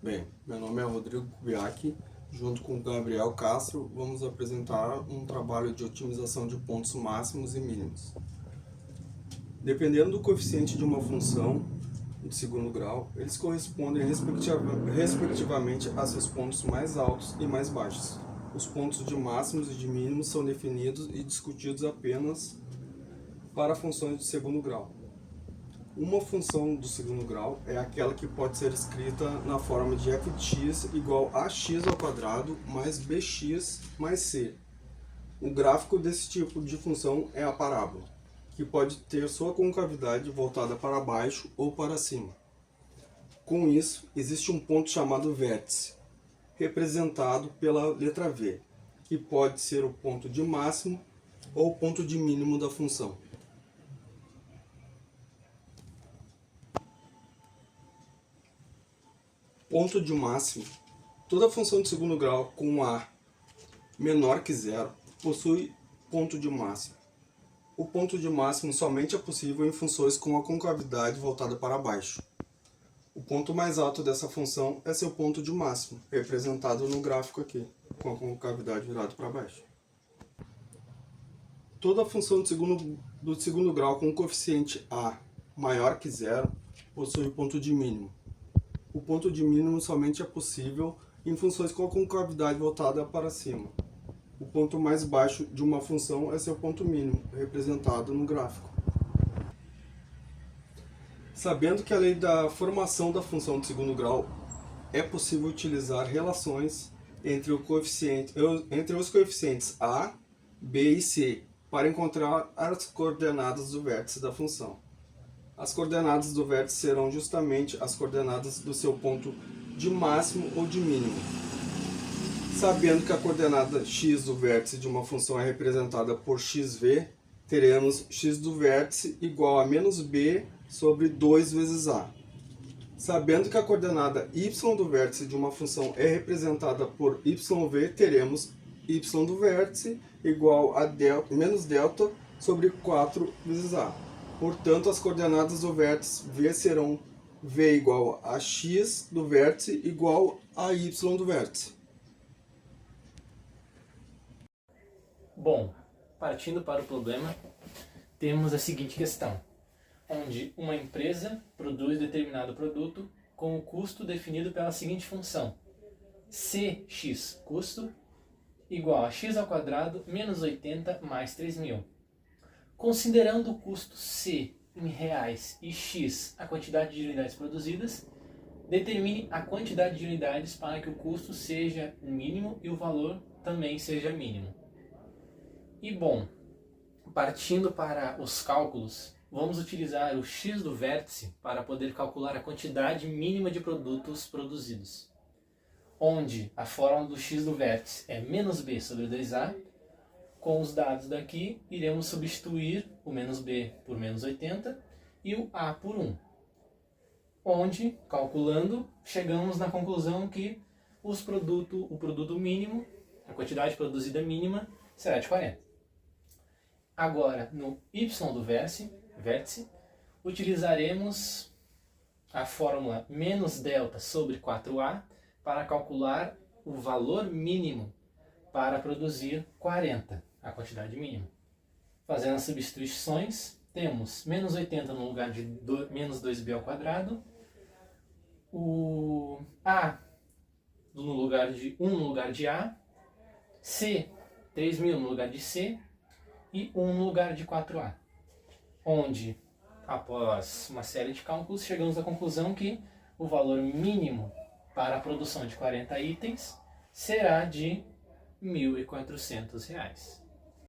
Bem, meu nome é Rodrigo Kubiak. Junto com o Gabriel Castro, vamos apresentar um trabalho de otimização de pontos máximos e mínimos. Dependendo do coeficiente de uma função de segundo grau, eles correspondem respectivamente a seus pontos mais altos e mais baixos. Os pontos de máximos e de mínimos são definidos e discutidos apenas para funções de segundo grau. Uma função do segundo grau é aquela que pode ser escrita na forma de f de x igual a x ao quadrado mais bx mais c. O gráfico desse tipo de função é a parábola, que pode ter sua concavidade voltada para baixo ou para cima. Com isso, existe um ponto chamado vértice, representado pela letra V, que pode ser o ponto de máximo ou o ponto de mínimo da função. Ponto de máximo. Toda função de segundo grau com a menor que zero possui ponto de máximo. O ponto de máximo somente é possível em funções com a concavidade voltada para baixo. O ponto mais alto dessa função é seu ponto de máximo, representado no gráfico aqui, com a concavidade virada para baixo. Toda função do segundo grau com coeficiente a maior que zero possui ponto de mínimo. O ponto de mínimo somente é possível em funções com a concavidade voltada para cima. O ponto mais baixo de uma função é seu ponto mínimo, representado no gráfico. Sabendo que a lei da formação da função de segundo grau, é possível utilizar relações entre os coeficientes a, b e c para encontrar as coordenadas do vértice da função. As coordenadas do vértice serão justamente as coordenadas do seu ponto de máximo ou de mínimo. Sabendo que a coordenada x do vértice de uma função é representada por xv, teremos x do vértice igual a menos b sobre 2 vezes a. Sabendo que a coordenada y do vértice de uma função é representada por yv, teremos y do vértice igual a menos delta sobre 4 vezes a. Portanto, as coordenadas do vértice v serão v igual a x do vértice igual a y do vértice. Bom, partindo para o problema, temos a seguinte questão, onde uma empresa produz determinado produto com o custo definido pela seguinte função: cx, custo, igual a x ao quadrado menos 80 mais 3.000. Considerando o custo C em reais e X a quantidade de unidades produzidas, determine a quantidade de unidades para que o custo seja mínimo e o valor também seja mínimo. E bom, partindo para os cálculos, vamos utilizar o X do vértice para poder calcular a quantidade mínima de produtos produzidos, onde a fórmula do X do vértice é menos b sobre 2a. Com os dados daqui, iremos substituir o menos b por menos 80 e o a por 1. Onde, calculando, chegamos na conclusão que o produto mínimo, a quantidade produzida mínima, será de 40. Agora, no y do vértice, utilizaremos a fórmula menos delta sobre 4a para calcular o valor mínimo para produzir 40, a quantidade mínima. Fazendo as substituições, temos menos 80 no lugar de menos 2b ao quadrado, o a no lugar de 1 no lugar de a, c, 3.000 no lugar de c, e 1 no lugar de 4a. Onde, após uma série de cálculos, chegamos à conclusão que o valor mínimo para a produção de 40 itens será de R$ 1.400.